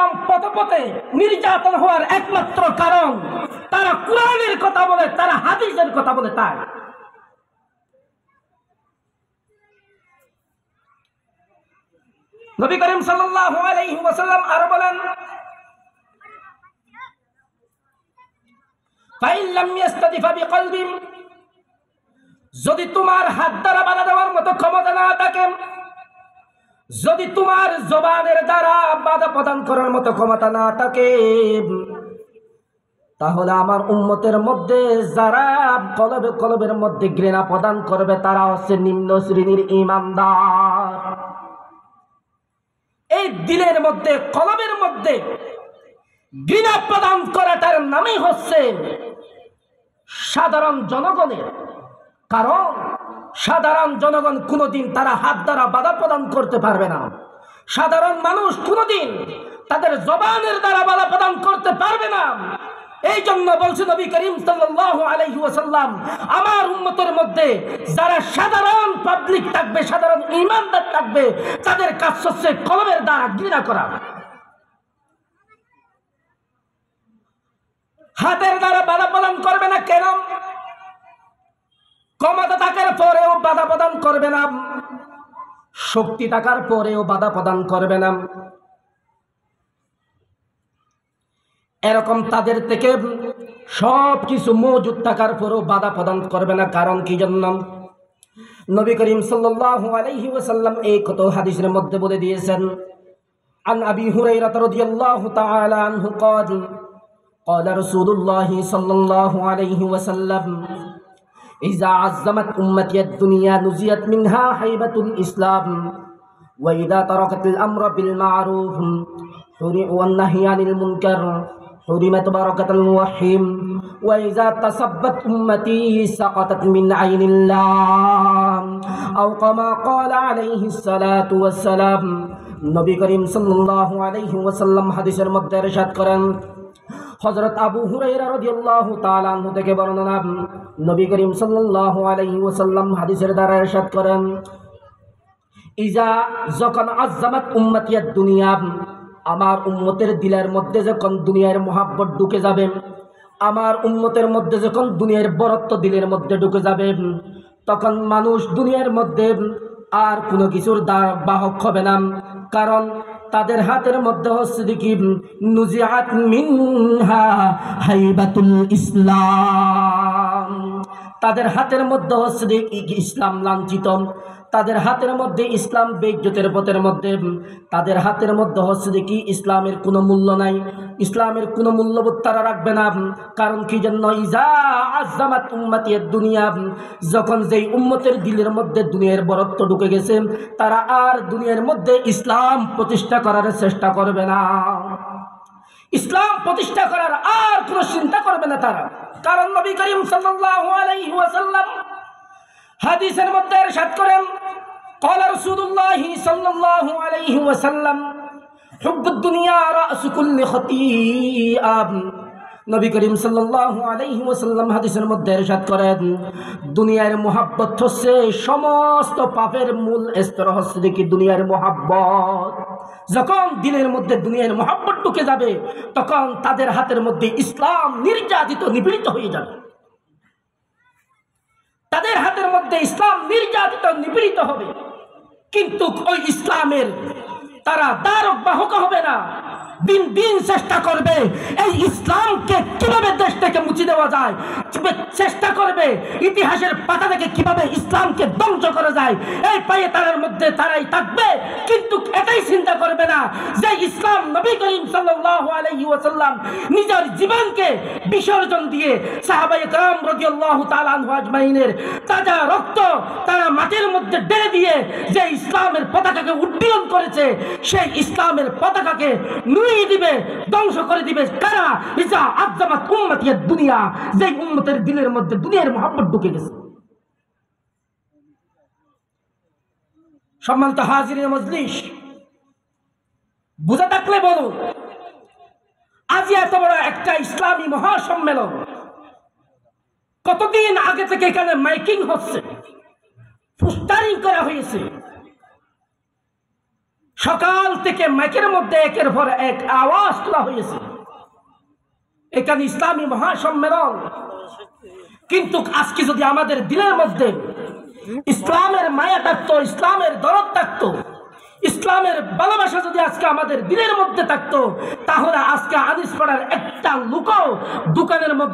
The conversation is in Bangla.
ইসলাম পথে পথে নির্যাতন হওয়ার একমাত্র কারণ তারা কোরআনের কথা বলে, তারা হাদিসের কথা বলে। তাই নবী করিম সাল্লাল্লাহু আলাইহি ওয়াসাল্লাম আরো বলেন, ফাইন লাম ইস্তাদিফা বিকলবি, যদি তোমার হাত দ্বারা বাধা দেওয়ার মতো ক্ষমতা না থাকে, যদি তোমার জবানের দ্বারা বাধা প্রদান করার মতো ক্ষমতা না থাকে, তাহলে আমার উম্মতের মধ্যে যারা কলবে কলবের মধ্যে ঘৃণা প্রদান করবে তারা হচ্ছে নিম্ন শ্রেণীর ঈমানদার। এই দিলের মধ্যে কলবের মধ্যে ঘৃণা প্রদান করাটার নামই হচ্ছে সাধারণ জনগণের। কারণ সাধারণ জনগণ কোনোদিন তারা হাত দ্বারা বাধা প্রদান করতে পারবে না। সাধারণ মানুষ কোনোদিন তাদের জবানের দ্বারা বাধা প্রদান করতে পারবে না। এই জন্য বলছে নবী করিম সাল্লাল্লাহু আলাইহি ওয়াসাল্লাম, আমার উম্মতের মধ্যে যারা সাধারণ পাবলিক থাকবে, সাধারণ ঈমানদার থাকবে, তাদের কাজ হচ্ছে কলবের দ্বারা ঘৃণা করা। হাতের দ্বারা বাধা প্রদান করবে না। কেন? ক্ষমতা থাকার পরেও বাধা প্রদান করবে না, শক্তি থাকার পরেও বাধা প্রদান করবে না। এরকম তাদের থেকে সবকিছু মজুদ থাকার পরেও বাধা প্রদান করবে না। কারণ কি জন্য? নবী করিম সাল্লাল্লাহু আলাইহি ওয়াসাল্লাম এই কত হাদিসের মধ্যে বলে দিয়েছেন, আন আবি হুরায়রা রাদিয়াল্লাহু তাআলা আনহু قال قال رسول الله صلى الله عليه وسلم إذا عزمت أمتي الدنيا نزيت منها هيبة الإسلام وإذا تركت الأمر بالمعروف والنهي عن المنكر حرمت بركة الوحيم وإذا تسبت أمتي سقطت من عين الله أو كما قال عليه الصلاة والسلام। নবী করিম সাল্লাল্লাহু আলাইহি ওয়াসাল্লাম হাদিসের মধ্যে ইরশাদ করেন, হযরত আবু হুরায়রা রাদিয়াল্লাহু তাআলা আনহু থেকে বর্ণনা, নবী করিম সাল্লাল্লাহু আলাইহি ওয়াসাল্লাম হাদিসের দ্বারা ইরশাদ করেন, ইজা যখন আযযামাত উম্মতিয়াদ দুনিয়া, আমার উম্মতের দিলের মধ্যে যখন দুনিয়ার মহাব্বত ঢুকে যাবে, আমার উম্মতের মধ্যে যখন দুনিয়ার বরত্ব দিলের মধ্যে ঢুকে যাবে, তখন মানুষ দুনিয়ার মধ্যে আর কোনো কিছুর বাহক হবে না। কারণ তাদের হাতের মধ্যে হচ্ছে দেখি নুজিআত মিনহা হাইবাতুল ইসলাম, তাদের হাতের মধ্যে হচ্ছে দেখি ইসলাম লাঞ্ছিত, তাদের হাতের মধ্যে ইসলাম বেইজ্জতের পথের মধ্যে, তাদের হাতের মধ্যে হচ্ছে দেখি ইসলামের কোনো মূল্য নাই, ইসলামের কোনো মূল্যবোধ তারা রাখবে না। কারণ কি জন্য? ইজা আযযামাত উম্মতিয়াদ দুনিয়া, যখন যেই উম্মতের দিলের মধ্যে দুনিয়ার বরত্ব ঢুকে গেছে, তারা আর দুনিয়ার মধ্যে ইসলাম প্রতিষ্ঠা করার চেষ্টা করবে না, ইসলাম প্রতিষ্ঠা করার আর কোনো চিন্তা করবে না তারা। কারণ নবী করিম সাল্লাল্লাহু আলাইহি ওয়াসাল্লাম হাদিসের মধ্যে ইরশাদ করেন, ক্বালা রাসূলুল্লাহি সাল্লাল্লাহু আলাইহি ওয়াসাল্লাম হুব্বুদ দুনিয়া রাসু কুল্লি খতীআ। নবী করিম সাল্লাল্লাহু আলাইহি ওয়াসাল্লাম হাদিসের মধ্যে ইরশাদ করেন, দুনিয়ার মুহাব্বত হচ্ছে সমস্ত পাপের মূল স্তর, হচ্ছে কি দুনিয়ার মুহাব্বত। যখন দিলের মধ্যে দুনিয়ার মুহাব্বত ঢুকে যাবে, তখন তাদের হাতের মধ্যে ইসলাম নির্যাতিত নিপীড়িত হয়ে যাবে, তাদের হাতের মধ্যে ইসলাম নির্যাতিত নিপীড়িত হবে। কিন্তু ওই ইসলামের তারা দ্বারক বাহক হবে না, দিন দিন চেষ্টা করবে এই ইসলামকে কিভাবে দেশ থেকে মুছে দেওয়া যায়, চেষ্টা করবে ইতিহাসের পাতা থেকে কিভাবে ইসলামকে ধ্বংস করা যায়, এই পায়ে তাদের মধ্যে তারাই থাকবে। কিন্তু এটাই চিন্তা করবে না যে ইসলাম নবী করিম সাল্লাল্লাহু আলাইহি ওয়াসাল্লাম নিজের জীবনকে বিসর্জন দিয়ে সাহাবায়ে কেরাম রাদিয়াল্লাহু তাআলা আনহু আজমাইনের তাজা রক্ত তারা মাটির মধ্যে ঢেলে দিয়ে যে ইসলামের পতাকাকে উড্ডীয়ন করেছে, সেই ইসলামের পতাকাকে নুয়ে দিবে, ধ্বংস করে দিবে কারা? ইজা আযযামাত উম্মতিয়াদ দুনিয়া, যে উম্মতের দিলের মধ্যে দুনিয়ার মহব্বত ঢুকে গেছে। সম্মানিত হাজিরিন মজলিস, বুঝে থাকলে বলুন, আজ এত বড় একটা ইসলামী মহাসম্মেলন, কতদিন আগে থেকে এখানে মাইকিং হচ্ছে, পোস্টারিং করা হয়েছে, সকাল থেকে মাইকের মধ্যে একের পর এক আওয়াজ তোলা হয়েছে, এখানে ইসলামী মহাসম্মেলন। কিন্তু আজকে যদি আমাদের দিলের মধ্যে ইসলামের মায়া থাকতো, ইসলামের দরদ থাকতো, ইসলামের ভালোবাসা যদি আজকে আমাদের দিলের মধ্যে থাকতো, তাহলে আজকে আদিস পাড়ার একটা লোকও দোকানের মধ্যে